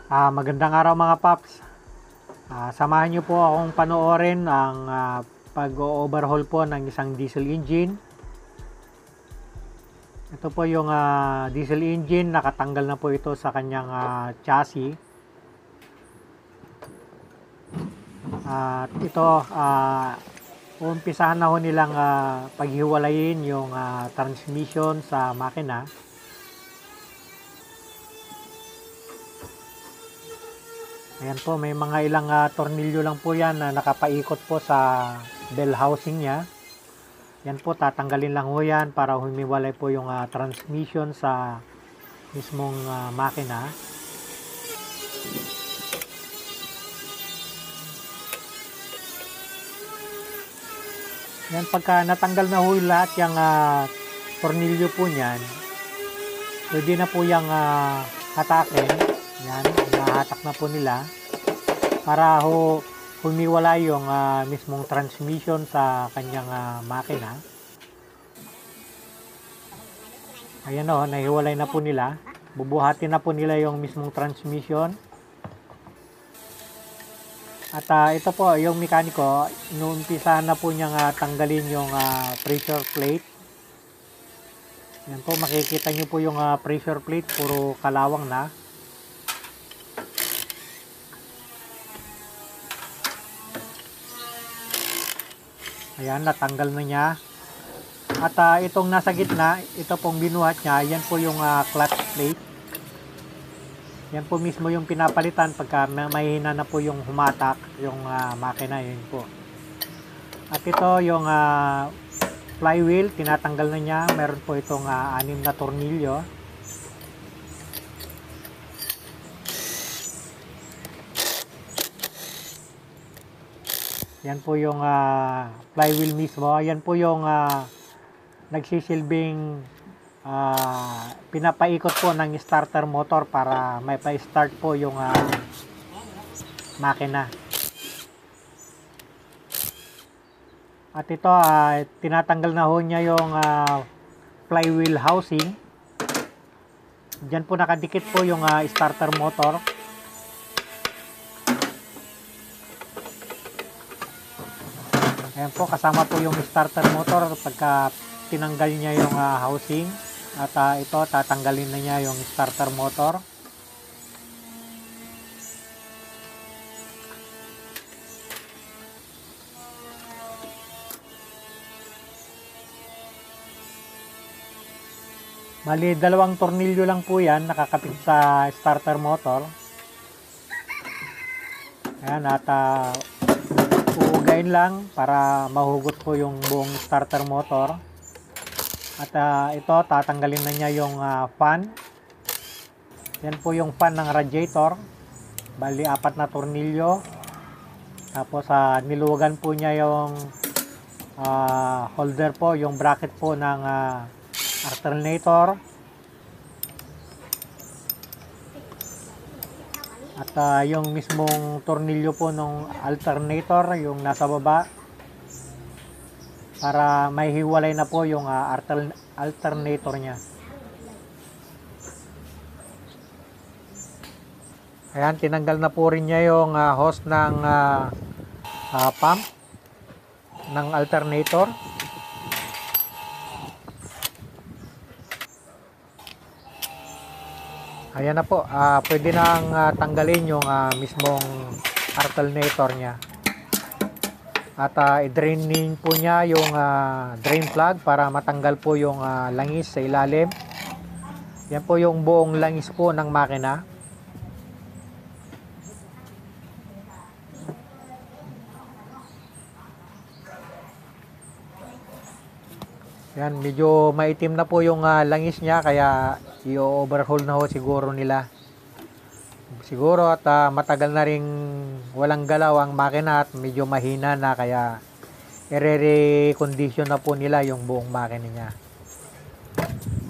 Magandang araw mga paps. Samahan niyo po akong panoorin ang pag-overhaul po ng isang diesel engine. Ito po yung diesel engine, nakatanggal na po ito sa kanyang chassis. At ito, umpisahan na ho nilang paghiwalayin yung transmission sa makina. Ayan po, may mga ilang tornilyo lang po yan na nakapaikot po sa bell housing niya. Yan po, tatanggalin lang ho yan para humiwalay po yung transmission sa mismong makina. Yan, pagka natanggal na ho lahat yung tornilyo po niyan, pwede na po yung hatakin. Yan, nahatak na po nila para ho humiwala yung mismong transmission sa kanyang makina. Ayan o, nahiwalay na po nila. Bubuhatin na po nila yung mismong transmission. At ito po, yung mekaniko, inuumpisahan na po niyang tanggalin yung pressure plate. Yan po, makikita nyo po yung pressure plate, puro kalawang na. Ayan, natanggal na niya. At itong nasa gitna, ito pong binuhat niya, yan po yung clutch plate. Yan po mismo yung pinapalitan pagka mahina na po yung humatak yung makina, yun po. At ito yung flywheel, tinatanggal na niya. Meron po itong 6 na tornilyo. Yan po yung flywheel mismo. Yan po yung nagsisilbing pinapaikot po ng starter motor para may pa-start po yung makina. At ito, tinatanggal na ho niya yung flywheel housing. Diyan po nakadikit po yung starter motor. Ayan po, kasama po yung starter motor pagka tinanggal niya yung housing. At ito, tatanggalin na niya yung starter motor. Bali, 2 tornilyo lang po yan nakakapit sa starter motor. Ayan, at uugain lang para mahugot po yung buong starter motor. At ito, tatanggalin na niya yung fan. Yan po yung fan ng radiator. Bali, 4 na tornilyo. Tapos niluwagan po niya yung holder po, yung bracket po ng alternator. At yung mismong tornilyo po ng alternator, yung nasa baba, para may hiwalay na po yung alternator niya. Ayan, tinanggal na po rin niya yung hose ng pump ng alternator. Ayan na po, pwede nang tanggalin yung mismong alternator niya. At i-draining po niya yung drain plug para matanggal po yung langis sa ilalim. Yan po yung buong langis po ng makina. Yan, medyo maitim na po yung langis niya, kaya i-overhaul na ho siguro nila. Siguro at matagal na ring walang galaw ang makina at medyo mahina na, kaya i-re-recondition na po nila yung buong makina niya.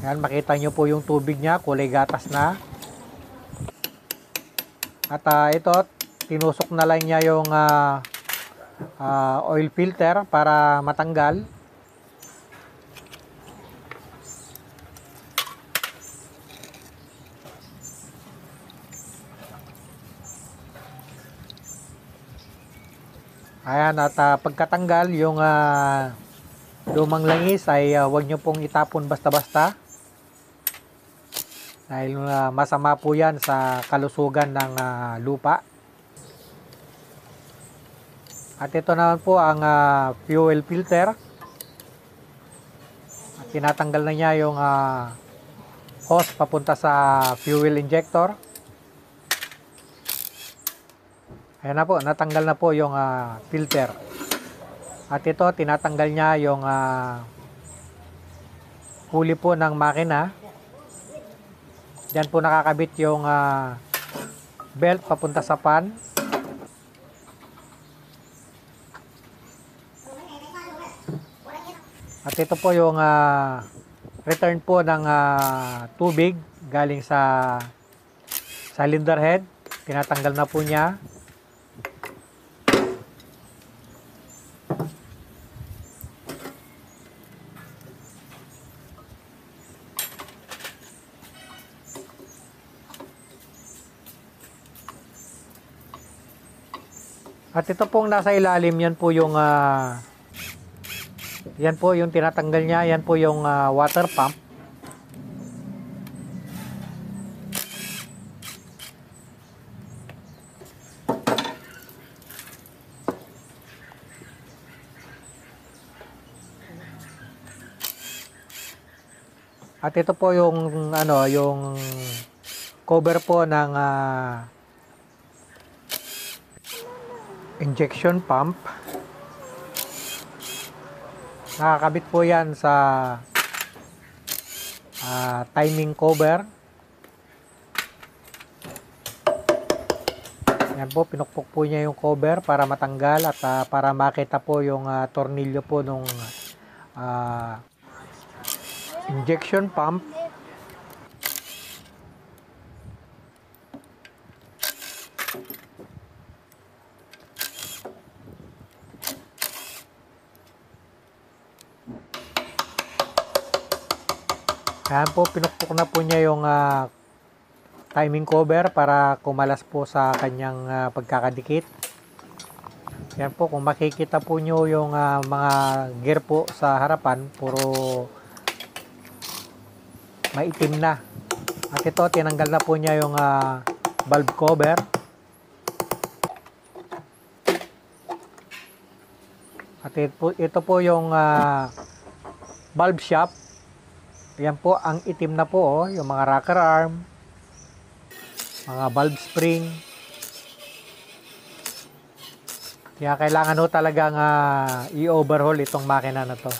Yan, makita nyo po yung tubig niya, kulay gatas na. At ito, tinusok na lang niya yung oil filter para matanggal. Ayan, at pagkatanggal yung lumang langis ay huwag nyo pong itapon basta-basta. Dahil masama po yan sa kalusugan ng lupa. At ito naman po ang fuel filter. At tinatanggal na niya yung hose papunta sa fuel injector. Ayan na po, natanggal na po yung filter. At ito, tinatanggal niya yung huli po ng makina. Diyan po nakakabit yung belt papunta sa pan. At ito po yung return po ng tubig galing sa cylinder head. Tinatanggal na po niya. At ito pong nasa ilalim, yan po yung yan po yung tinatanggal niya, yan po yung water pump. At ito po yung yung cover po ng injection pump. Nakakabit po yan sa timing cover. Yan po, pinukpok po niya yung cover para matanggal at para makita po yung tornilyo po nung injection pump. Ayan po, pinukpok na po niya yung timing cover para kumalas po sa kanyang pagkakadikit. Yan po, kung makikita po nyo yung mga gear po sa harapan, puro maitim na. At ito, tinanggal na po niya yung valve cover. At ito po yung valve shaft. Yan po, ang itim na po, oh, yung mga rocker arm, mga valve spring. Kaya kailangan ho talagang i-overhaul itong makina na to.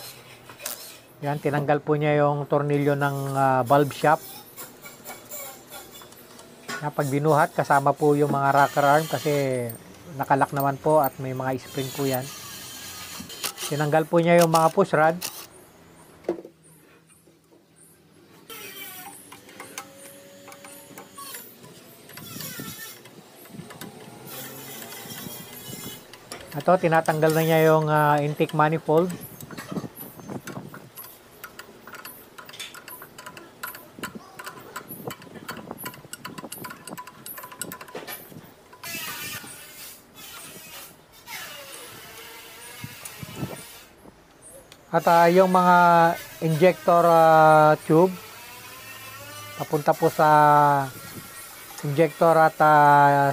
Yan, tinanggal po niya yung tornilyo ng valve shaft. Yan, pag binuhat, kasama po yung mga rocker arm kasi nakalak naman po at may mga spring po yan. Tinanggal po niya yung mga push rod. Ito, tinatanggal na niya yung intake manifold. At yung mga injector tube, papunta po sa injector at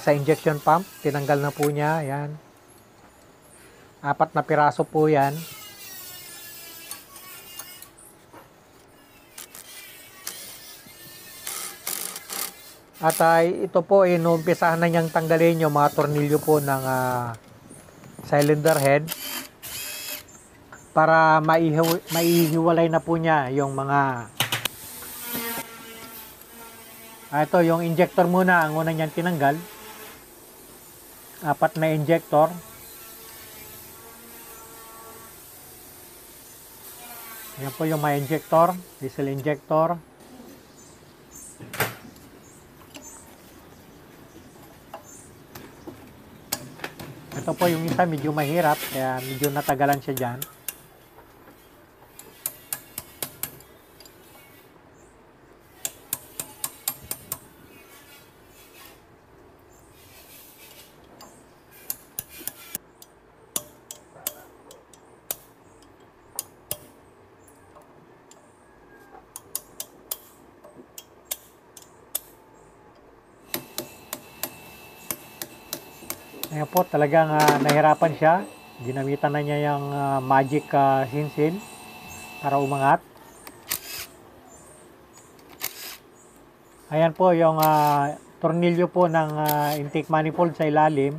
sa injection pump, tinanggal na po niya. Yan. 4 na piraso po yan. At ito po, inumpisahan na niyang tanggalin yung mga tornilyo po ng cylinder head para maihiwalay na po niya yung mga ito, yung injector muna, ang una niyang tinanggal. 4 na injector. Ayan po yung may injector, diesel injector. Ito po yung isa, medyo mahirap, kaya medyo natagalan siya dyan. Ayan po, talagang nahirapan siya. Ginamitan na niya yung magic sinsin para umangat. Ayan po yung tornilyo po ng intake manifold sa ilalim.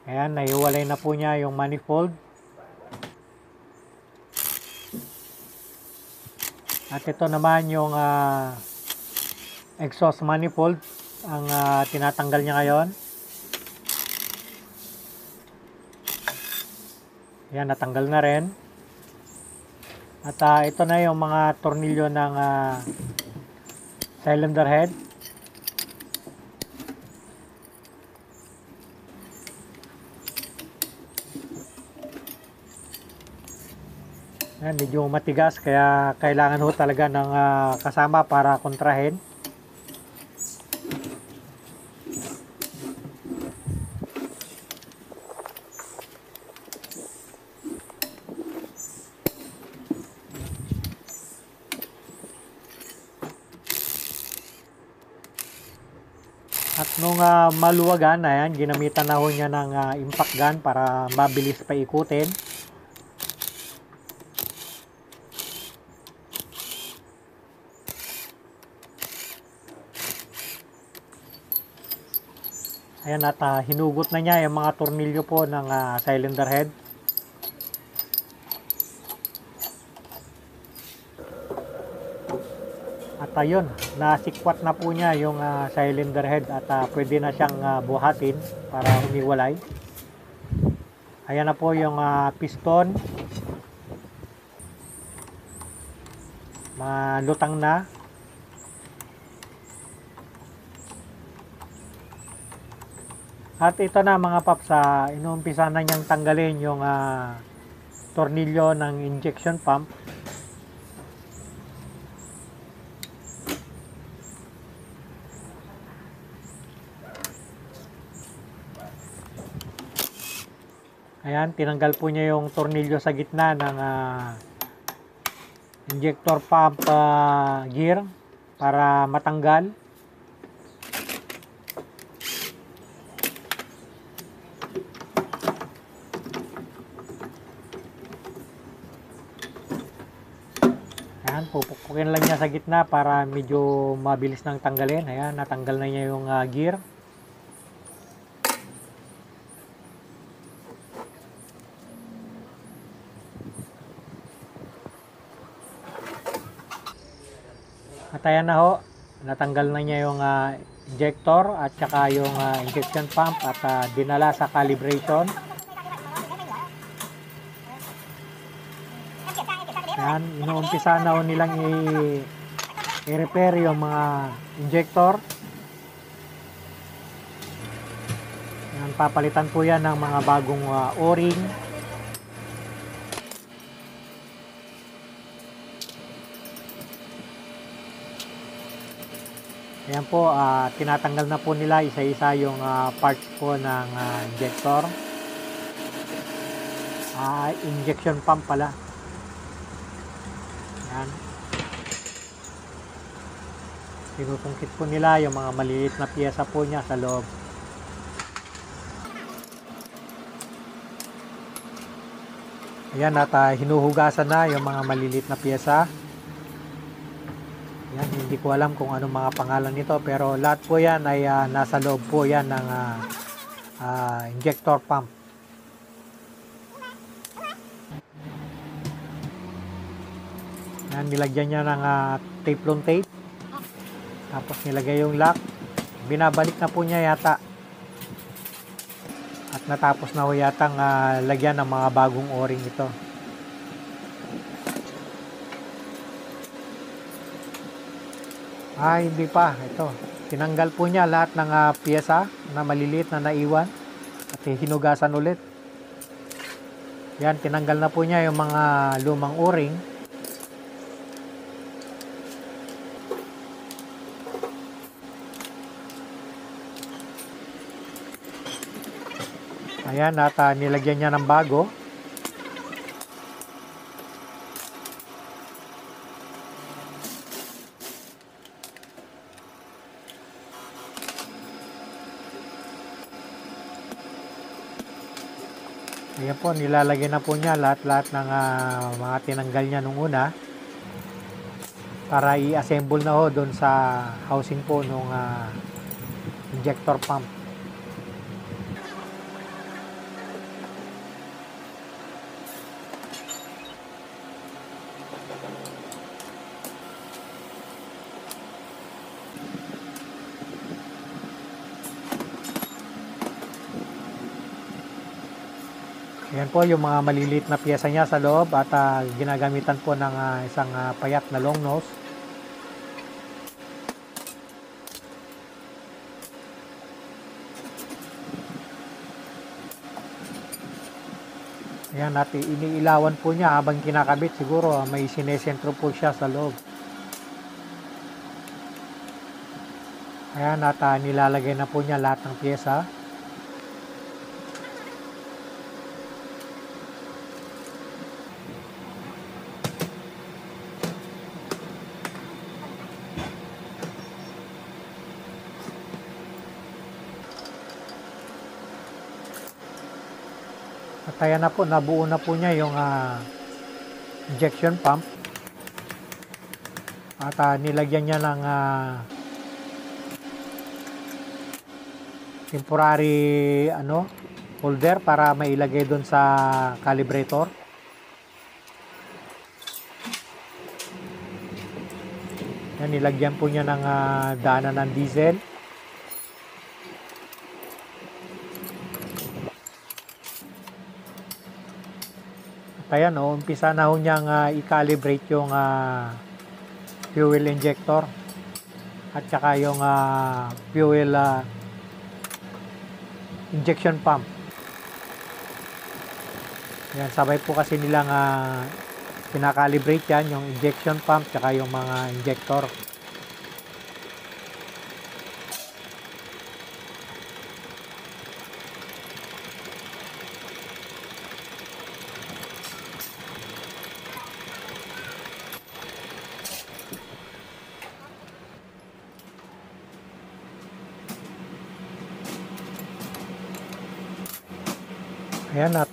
Ayan, nahiwalay na po niya yung manifold. At ito naman yung exhaust manifold ang tinatanggal niya ngayon. Ayan, natanggal na rin. At ito na yung mga tornilyo ng cylinder head. Ayan, medyo matigas kaya kailangan ho talaga ng kasama para kontrahin. At nung maluwagan, ayan, ginamitan na ho niya ng impact gun para mabilis pa ikutin. Ayan, at hinugot na niya yung mga tornilyo po ng cylinder head. At ayun, nasikwat na po niya yung cylinder head at pwede na siyang buhatin para umiwalay. Ayan na po yung piston. Malutang na. At ito na mga paps, inuumpisa na niyang tanggalin yung tornilyo ng injection pump. Ayan, tinanggal po niya yung tornilyo sa gitna ng injector pump gear para matanggal. Ayan, pupukin lang niya sa gitna para medyo mabilis nang tanggalin. Ayan, natanggal na niya yung gear. At ayan na ho, natanggal na niya yung injector at saka yung injection pump at dinala sa calibration. Ayan, inuumpisa na ho nilang i-repair yung mga injector. Ayan, papalitan po yan ng mga bagong o-ring. Ayan po, tinatanggal na po nila isa-isa yung parts po ng injector. Injection pump pala. Ayan. Tinutungkit po nila yung mga maliliit na piyesa po niya sa loob. Ayan, at hinuhugasan na yung mga maliliit na piyesa. Yan, hindi ko alam kung anong mga pangalan nito pero lahat po yan ay nasa loob po yan ng injector pump. Yan, nilagyan niya ng tape-lon tape. Tapos nilagay yung lock. Binabalik na po niya yata. At natapos na po yata lagyan ng mga bagong o-ring ito. Hindi pa. Ito. Tinanggal po niya lahat ng piyesa na maliliit na naiwan. At hinugasan ulit. Yan, tinanggal na po niya yung mga lumang o-ring. Ayan, at nilagyan niya ng bago. Ayan po, nilalagay na po niya lahat-lahat ng mga tinanggal niya nung una para i-assemble na ho doon sa housing po nung injector pump. Ayan po yung mga maliliit na piyesa niya sa loob at ginagamitan po ng isang payat na long nose. Ayan, at iniilawan po niya habang kinakabit. Siguro may sinesentro po siya sa loob. Ayan, at nilalagay na po niya lahat ng piyesa. At ayan na po, nabuo na po niya yung injection pump. At nilagyan niya ng temporary holder para mailagay doon sa calibrator. Yan, nilagyan po niya ng daanan ng diesel. Ayan, umpisa na ho niyang i-calibrate yung fuel injector at saka yung fuel injection pump. Yan, sabay po kasi nilang kinakalibrate yan, yung injection pump saka yung mga injector. Ayan, at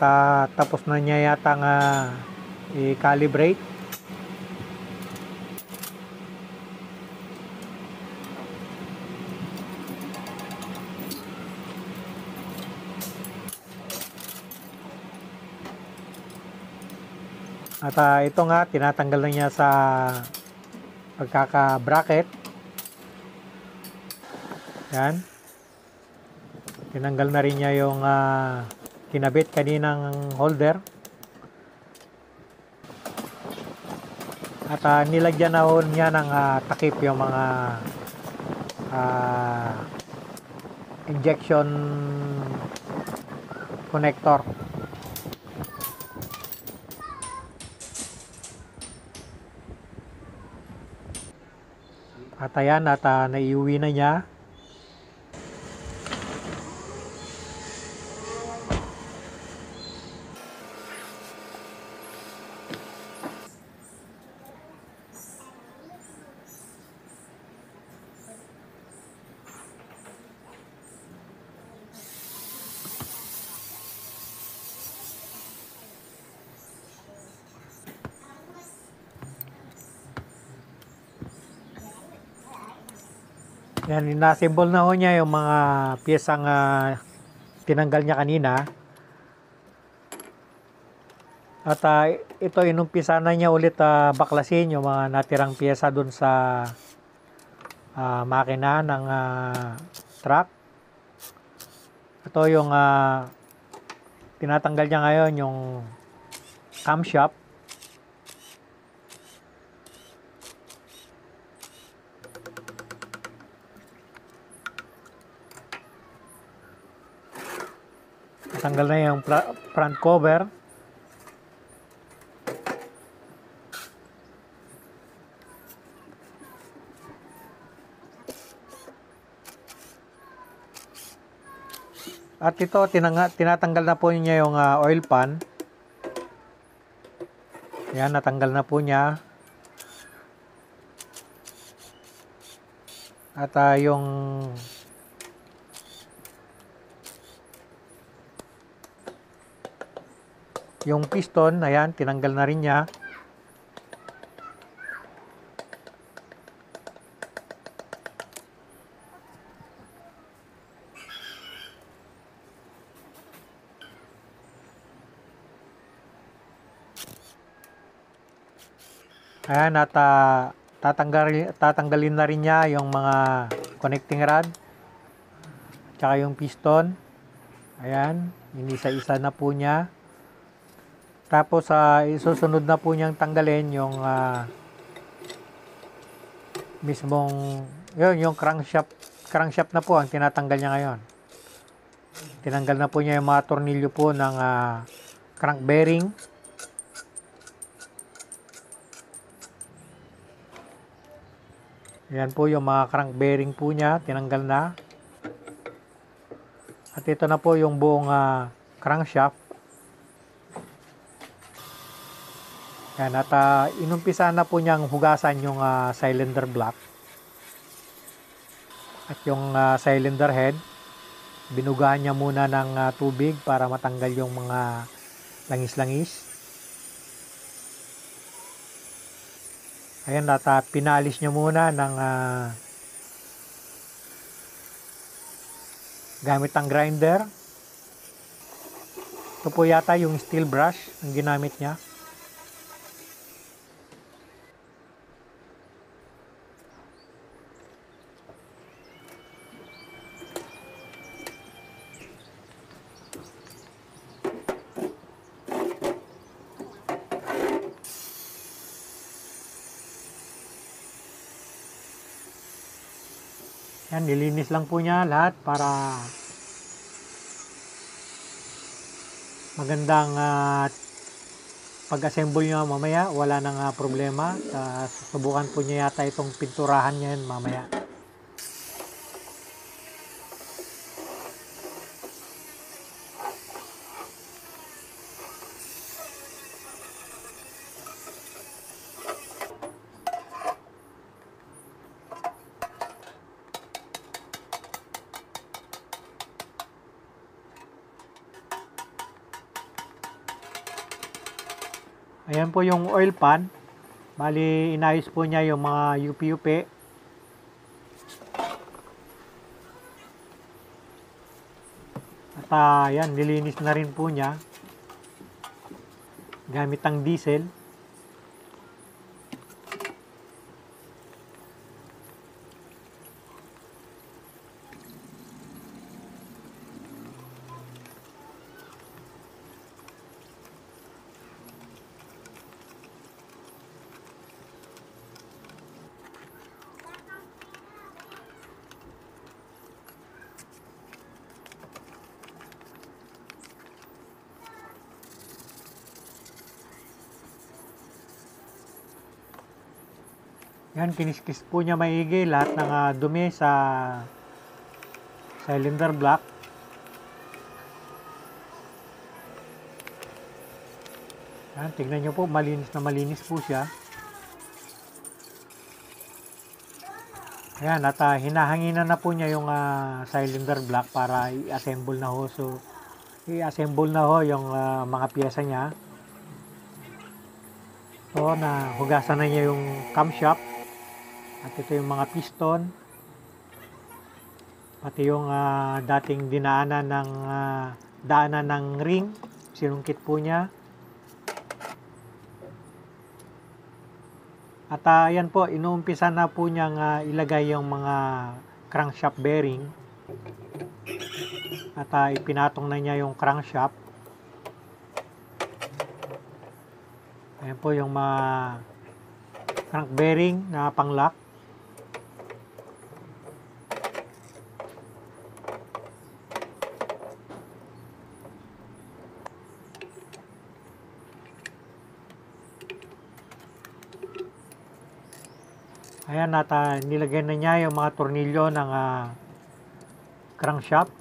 tapos na niya yata i-calibrate. At ito nga, tinatanggal na niya sa pagkaka-bracket. Yan. Tinanggal na rin niya yung kinabit kaninang holder. At nilagyan na niya ng takip yung mga injection connector. At ayan, at naiuwi na niya. Yan, inassemble na ho niya yung mga piyesang tinanggal niya kanina. At ito, inumpisa na niya ulit baklasin yung mga natirang piyesa dun sa makina ng truck. Ito yung tinatanggal niya ngayon, yung camshaft. Tanggal na yung front cover. At ito, tinatanggal na po niya yung oil pan. Yan, natanggal na po niya. At yung yung piston, ayan, tinanggal na rin niya. Ayan, at tatanggalin na rin niya yung mga connecting rod tsaka yung piston. Ayan, inisa-isa na po niya. Tapos isusunod na po niyang tanggalin yung mismong yung crankshaft na po ang tinatanggal niya ngayon. Tinanggal na po niya yung mga tornilyo po ng crank bearing. Ayan po yung mga crank bearing po niya, tinanggal na. At ito na po yung buong crankshaft. Ayan, at inumpisa na po niyang hugasan yung cylinder block. At yung cylinder head, binugahan niya muna ng tubig para matanggal yung mga langis-langis. Ayan, at pinalis niya muna ng gamit ang grinder. Ito po yata yung steel brush ang ginamit niya. Yan, nilinis lang po niya lahat para magandang pag-assemble niya mamaya. Wala nang problema. Susubukan po niya yata itong pinturahan niya mamaya. Ayan po yung oil pan. Bali, inayos po niya yung mga yupi-yupi. At ayan, nilinis na rin po niya gamit ang diesel. Yan, kiniskis po niya maigi lahat ng dumi sa cylinder block. Yan, tingnan nyo po, malinis na malinis po siya. Ayan, at hinahanginan na po niya yung cylinder block para i-assemble na ho. So, i-assemble na ho yung mga piyesa niya. So, hugasan na niya yung camshaft. At ito yung mga piston. Pati yung dating daanan ng ring. Sinungkit po niya. At ayan po, inuumpisa na po niyang ilagay yung mga crankshaft bearing. At ipinatong na niya yung crankshaft. Ayan po yung mga crank bearing na pang-lock. Ayan, at nilagay na niya yung mga tornilyo ng crankshaft.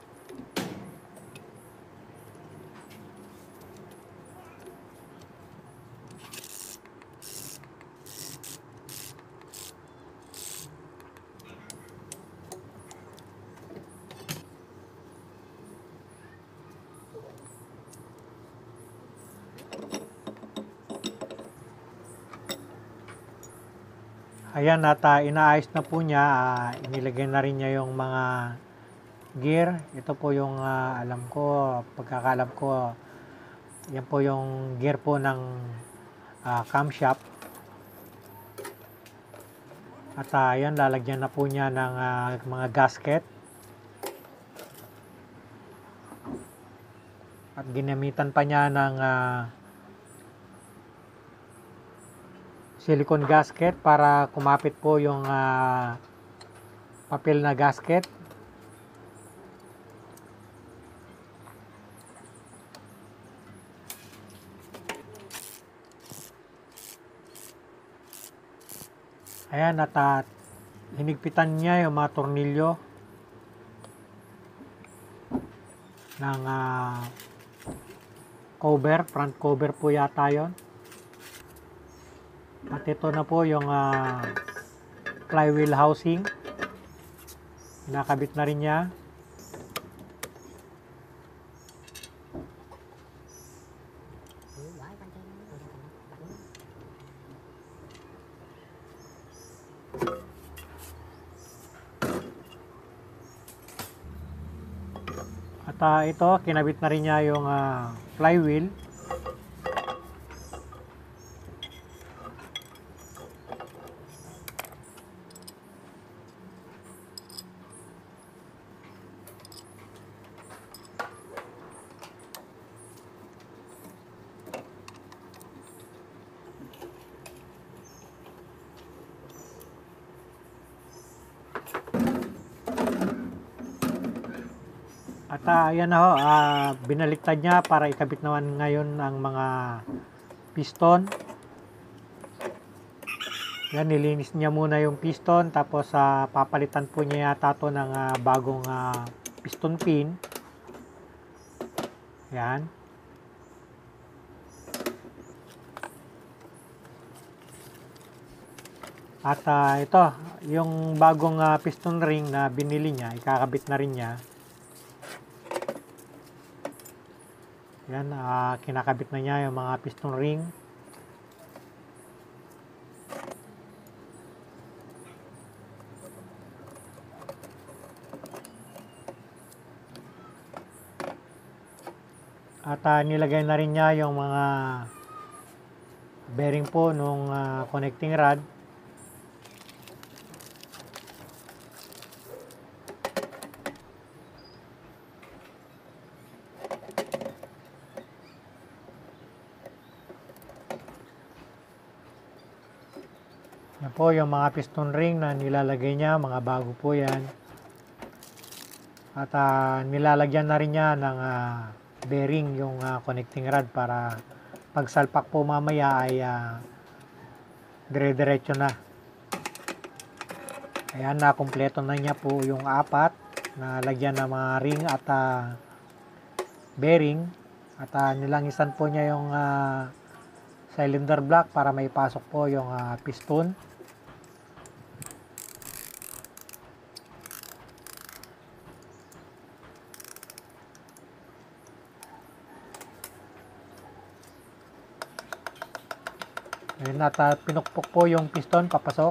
Ayan, at inaayos na po niya. Inilagay na rin niya yung mga gear. Ito po yung alam ko, pagkakalam ko, yan po yung gear po ng camshaft. At ayan, lalagyan na po niya ng mga gasket. At ginamitan pa niya ng silicone gasket para kumapit po yung papel na gasket. Ayan, at hinigpitan niya yung mga tornilyo ng cover, front cover po yata yon. At ito na po yung flywheel housing. Nakabit na rin niya. At ito, kinabit na rin niya yung flywheel. At ayan na ho, binaliktad niya para ikabit naman ngayon ang mga piston. Yan, nilinis niya muna yung piston, tapos papalitan po niya yata to ng bagong piston pin. Yan. At ito, yung bagong piston ring na binili niya, ikakabit na rin niya. Yan, kinakabit na niya yung mga piston ring. At nilagay na rin niya yung mga bearing po nung connecting rod. Yan po yung mga piston ring na nilalagay niya, mga bago po yan. At nilalagyan na rin niya ng bearing yung connecting rod para pagsalpak po mamaya ay dire-diretso na. Ayan, na kumpleto na niya po yung apat na lagyan ng mga ring at bearing. At nilangisan po niya yung cylinder block para may pasok po yung piston. Ayan, at pinukpok po yung piston papasok.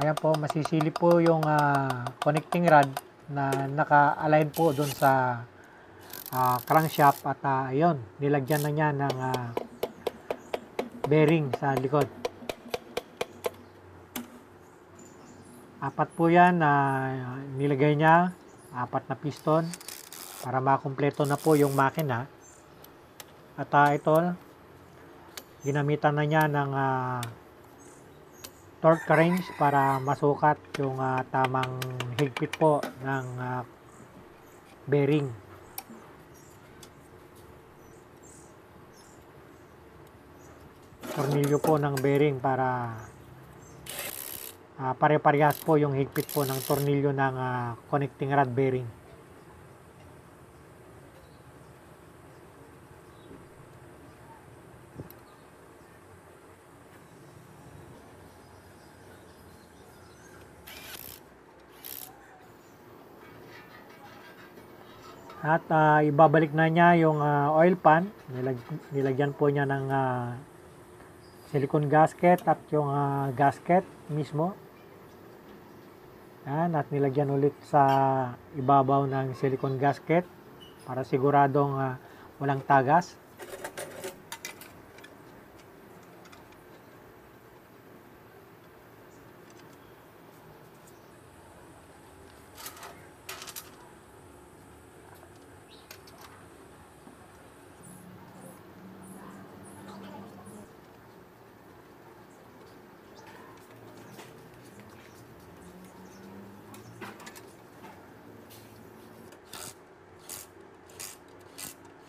Ayan po, masisilip po yung connecting rod na naka-align po dun sa crankshaft. At ayun, nilagyan na niya ng bearing sa likod. Apat po yan na nilagay niya, apat na piston para makumpleto na po yung makina. At ito, ginamitan na niya ng torque wrench para masukat yung tamang higpit po ng bearing. Tornilyo po ng bearing para pare-parehas po yung higpit po ng tornilyo ng connecting rod bearing. At ibabalik na niya yung oil pan. Nilagyan po niya ng silicone gasket at yung gasket mismo. Yan, at nilagyan ulit sa ibabaw ng silicone gasket para siguradong walang tagas.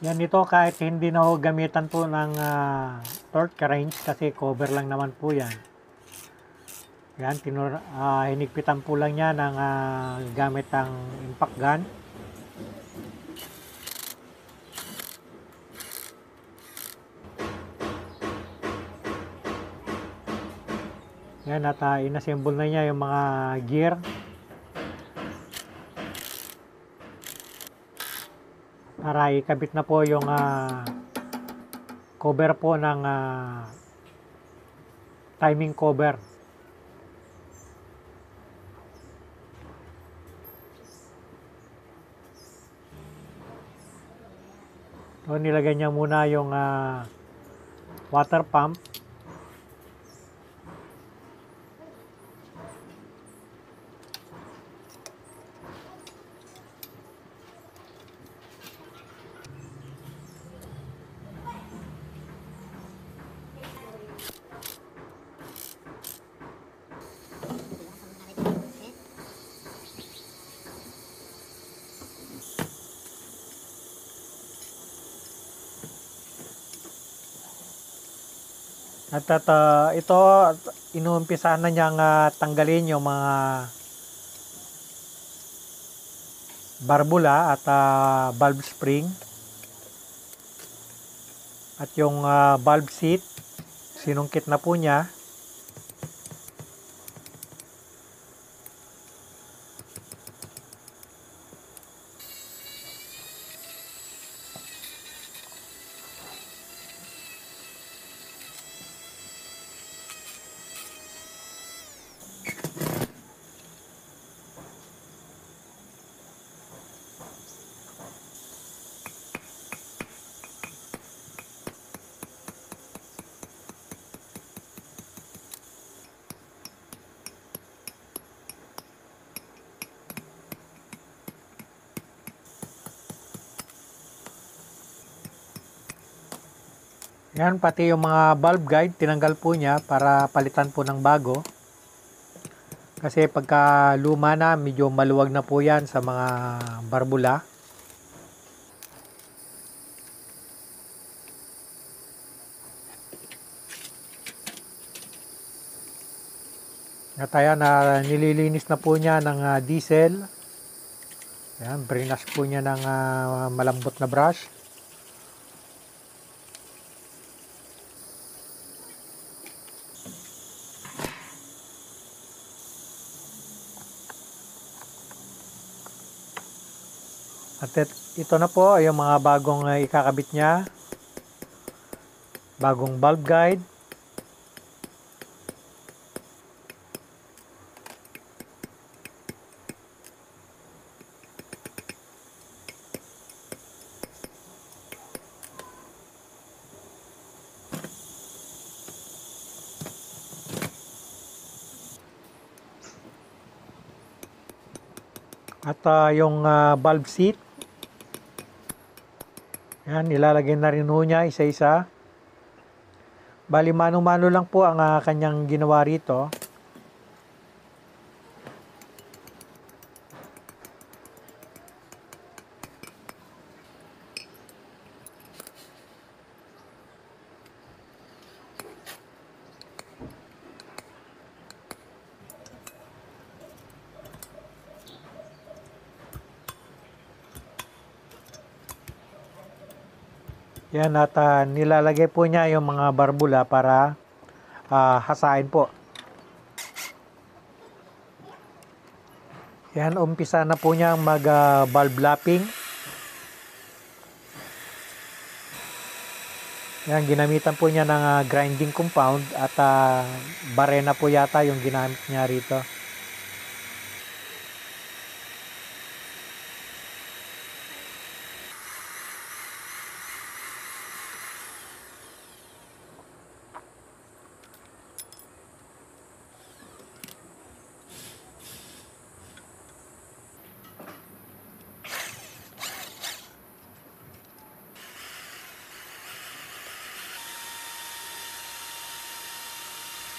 Yan, ito kahit hindi na ho gamitan po ng torque wrench kasi cover lang naman po yan. Yan, hinigpitan po lang yan ng gamit ang impact gun. Yan, at inassemble na niya yung mga gear. Para ikabit na po yung cover po ng timing cover. So, nilagay niya muna yung water pump. At ito, inuumpisahan na niyang tanggalin yung mga barbula at valve spring. At yung valve seat, sinungkit na po niya. Yan, pati yung mga valve guide, tinanggal po niya para palitan po ng bago. Kasi pagka luma na, medyo maluwag na po yan sa mga barbula. At ayan, nililinis na po niya ng diesel. Ayan, brinas po niya ng malambot na brush. At ito na po yung mga bagong ikakabit niya. Bagong valve guide. At yung valve seat. Yan, ilalagay na rin ho niya isa-isa. Bali, mano-mano lang po ang kanyang ginawa rito. Yan, at nilalagay po niya yung mga barbula para hasain po. Yan, umpisa na po niya mag valve lapping. Yan, ginamitan po niya ng grinding compound at barena po yata yung ginamit niya rito.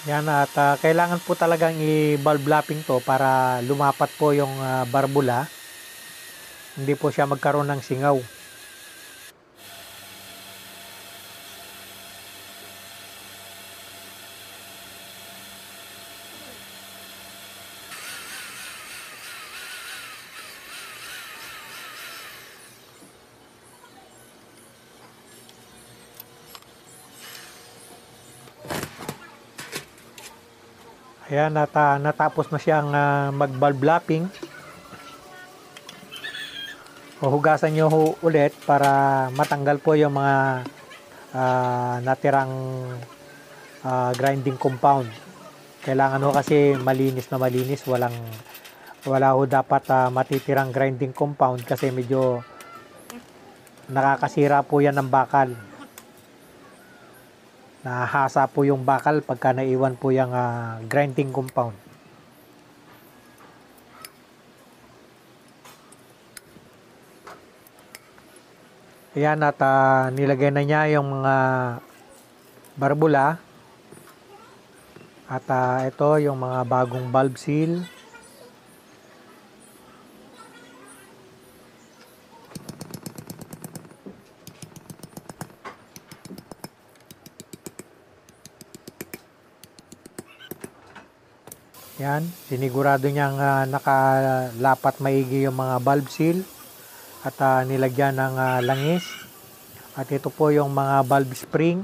Yan, at kailangan po talagang i-valve lapping to para lumapat po yung barbula. Hindi po siya magkaroon ng singaw. Ayan, at natapos na siyang mag-valve lapping. Hugasan nyo ulit para matanggal po yung mga natirang grinding compound. Kailangan ho kasi malinis na malinis, wala ho dapat matitirang grinding compound kasi medyo nakakasira po yan ng bakal. Nahasa po yung bakal pagka naiwan po yung grinding compound. Ayan, at nilagay na niya yung mga barbula. At ito yung mga bagong valve seal. Yan, sinigurado niyang nakalapat maigi yung mga valve seal at nilagyan ng langis. At ito po yung mga valve spring.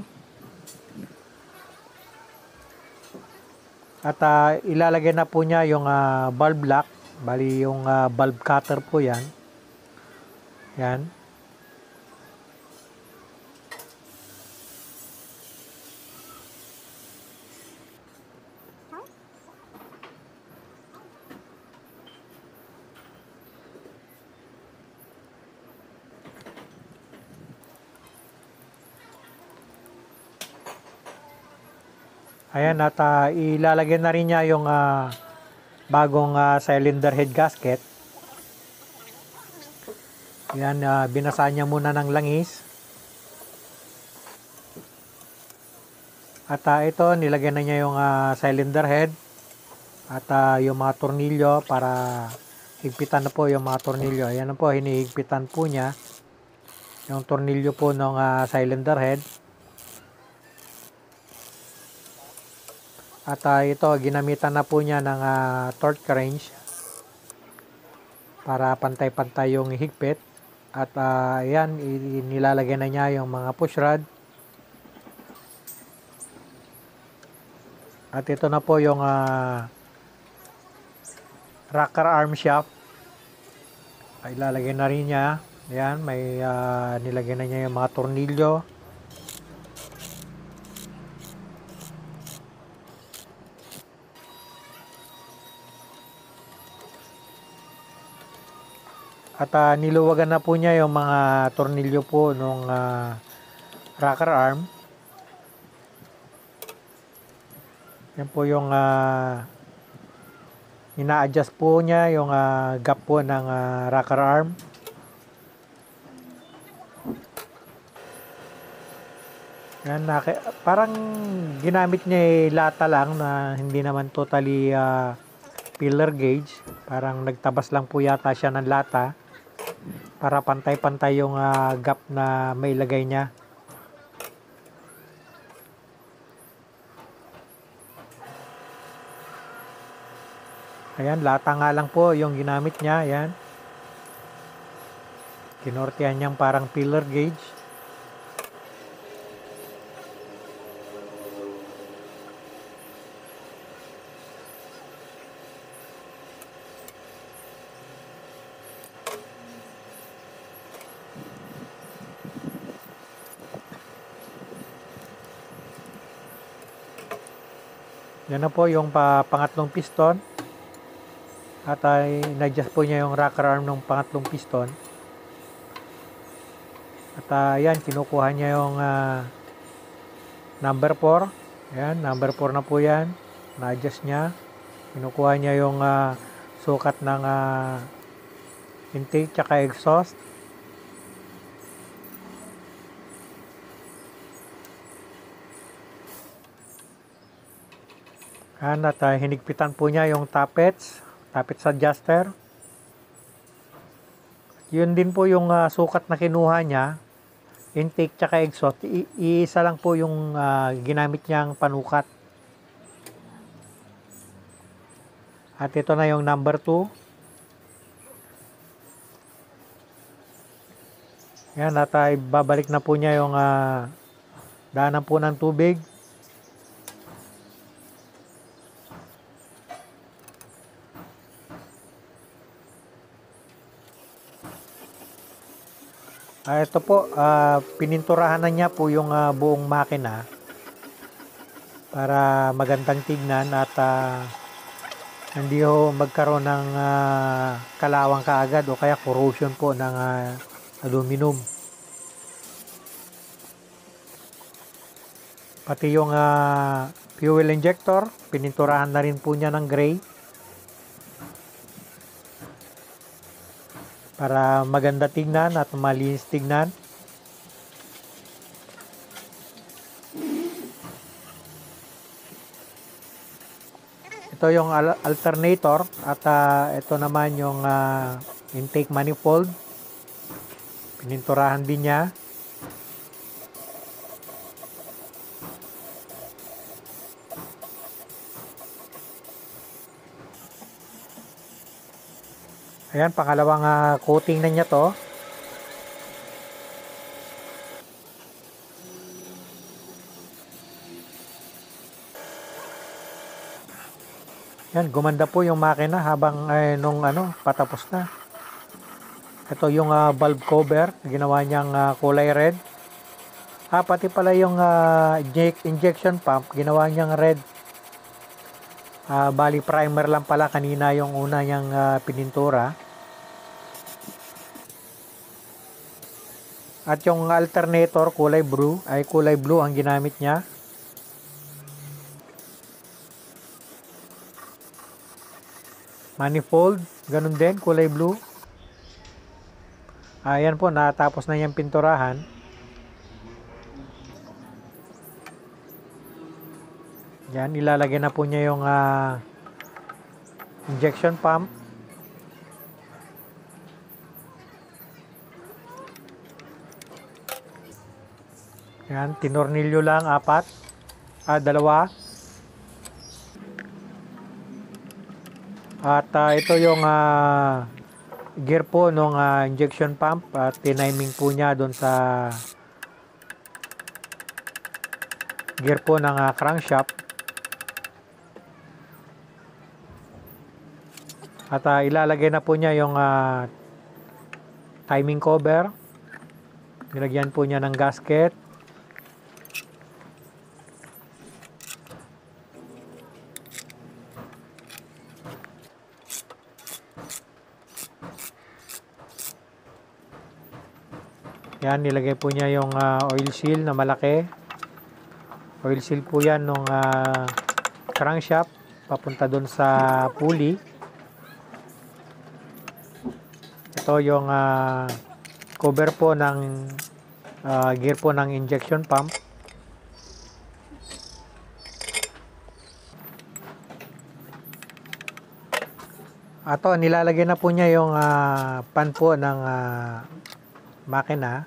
At ilalagay na po niya yung valve lock, bali yung valve cutter po yan. Yan. Ayan, at ilalagay na rin niya yung bagong cylinder head gasket. Ayan, binasa niya muna ng langis. At ito, nilagay na niya yung cylinder head at yung mga tornilyo para higpitan na po yung mga tornilyo. Ayan na po, hinihigpitan po niya yung tornilyo po ng cylinder head. At ito, ginamitan na po niya ng torque wrench para pantay-pantay yung higpit. At ayan, nilalagay na niya yung mga push rod. At ito na po yung rocker arm shaft. Ilalagay na rin niya. Ayan, may nilagay na niya yung mga tornilyo. At niluwagan na po niya yung mga tornilyo po nung rocker arm. Yan po yung ina-adjust po niya yung gap po ng rocker arm. Yan, parang ginamit niya lata lang na hindi naman totally filler gauge. Parang nagtabas lang po yata siya ng lata para pantay-pantay yung gap na mailagay niya. Ayan, lata nga lang po yung ginamit niya. Ayan. Kinortihan niyang parang filler gauge. Yan na po yung pangatlong piston. At in-adjust po niya yung rocker arm ng pangatlong piston. At yan, kinukuha niya yung number 4. Ayan, number 4 na po yan. Na-adjust niya. Kinukuha niya yung sukat ng intake tsaka exhaust. Ayan, at hinigpitan po niya yung tappets adjuster. Yun din po yung sukat na kinuha niya, intake tsaka exhaust. Iisa lang po yung ginamit niyang panukat. At ito na yung number 2. Yan, at babalik na po niya yung daanan po ng tubig. Ito po, pininturahan na niya po yung buong makina para magandang tignan at hindi ho magkaroon ng kalawang kaagad o kaya corrosion po ng aluminum. Pati yung fuel injector, pininturahan na rin po niya ng gray para maganda tignan at malinis tignan. Ito yung alternator at ito naman yung intake manifold. Pininturahan din niya. Ayan, pangalawang coating na niya to. Yan, gumanda po yung makina habang nung patapos na. Ito yung valve cover, ginawa niyang kulay red. Pati pala yung injection pump, ginawa niyang red. Bali primer lang pala kanina yung una niyang pinintura. At yung alternator kulay blue ang ginamit niya. Manifold, ganun din, kulay blue. Ayan po, natapos na yung pinturahan. Yan, ilalagay na po niya yung injection pump. Yan, tinornilyo lang, 2. At ito yung gear po ng injection pump at tiniming po niya doon sa gear po ng crankshaft. At ilalagay na po niya yung timing cover. Nilagyan po niya ng gasket. Yan, nilagay po niya yung oil seal na malaki. Oil seal po yan ng crankshaft papunta doon sa pulley. Ito yung cover po ng gear po ng injection pump. Ato, nilalagay na po niya yung pan po ng makina.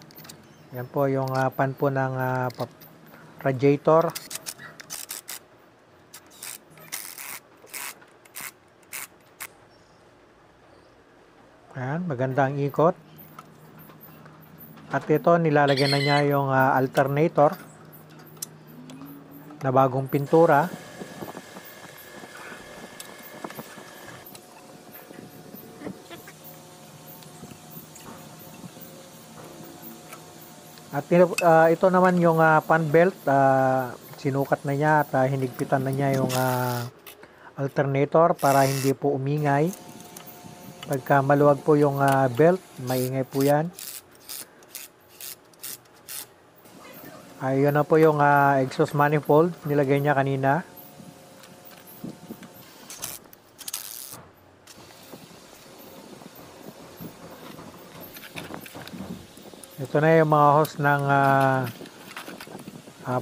Yan po yung pan po ng radiator. Ayan, magandang ikot. At ito, nilalagay na niya yung alternator na bagong pintura. At ito naman yung fan belt. sinukat na niya at hinigpitan na niya yung alternator para hindi po umingay. Pagka maluwag po yung belt, maingay po yan. Ayun na po yung exhaust manifold, nilagay niya kanina. Ito na yung mga hose ng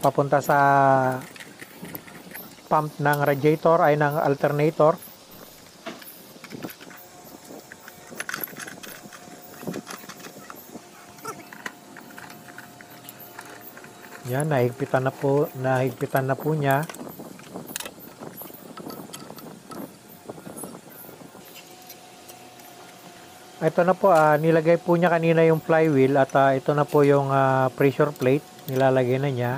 papunta sa pump ng radiator ay ng alternator. Yan, nahigpitan na po niya. Ito na po, nilagay po niya kanina yung flywheel at ito na po yung pressure plate, nilalagay na niya.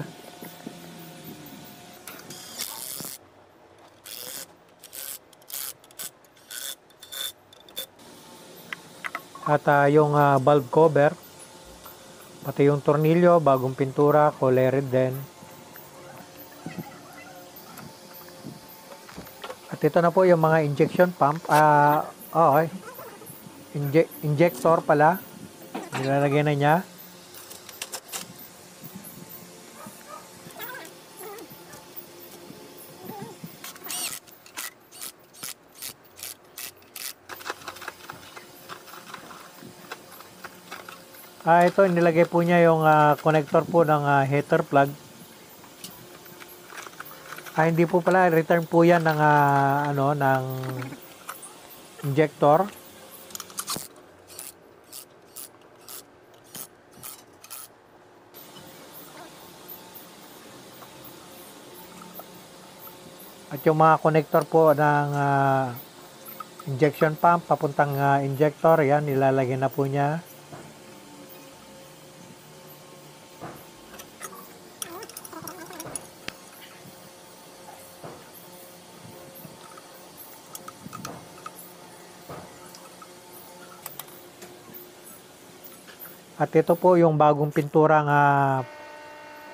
At yung valve cover, pati yung tornilyo, bagong pintura, colored din. At ito na po yung mga injection pump, injector pala, nilalagay na niya. Ito, nilagay po niya yung connector po ng heater plug. Hindi po pala, return po yan ng, ng injector. At yung mga connector po ng injection pump, papuntang injector, yan, nilalagay na po niya. At ito po yung bagong pinturang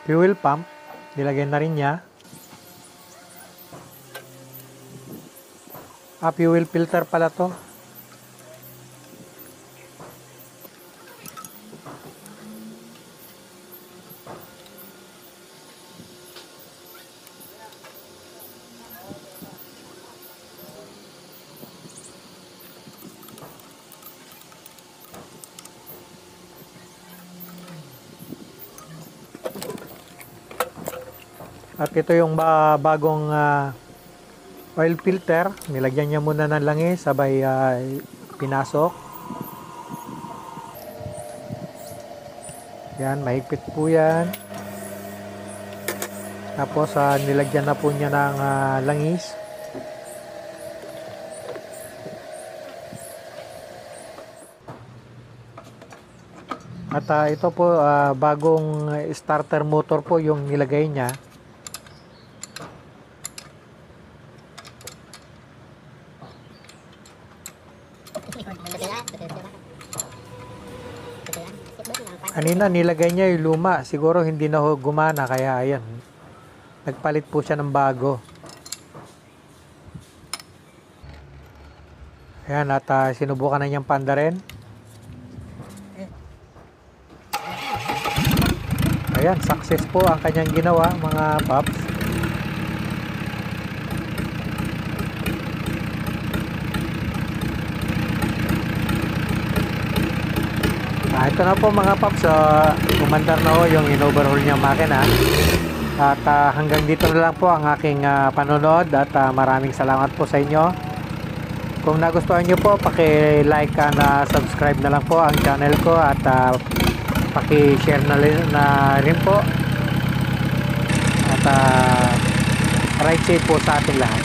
fuel pump, nilagay na rin niya. Fuel filter pala to. At ito yung bagong oil filter, nilagyan niya muna ng langis, sabay pinasok. Yan, mahigpit po yan. Tapos nilagyan na po niya ng langis. At ito po, bagong starter motor po yung nilagay niya. Kanina nilagay niya yung luma, siguro hindi na gumana, kaya ayan, nagpalit po siya ng bago. Ayan, at sinubukan na niyang pandarin. Ayan, success po ang kanyang ginawa, mga paps. Ito na po mga paps, umandar na ho yung in-overhaul niyang makina. At hanggang dito na lang po ang aking panonood at maraming salamat po sa inyo. Kung nagustuhan niyo po, paki-like and subscribe na lang po ang channel ko at paki-share na rin po. At ride safe po sa ating lahat.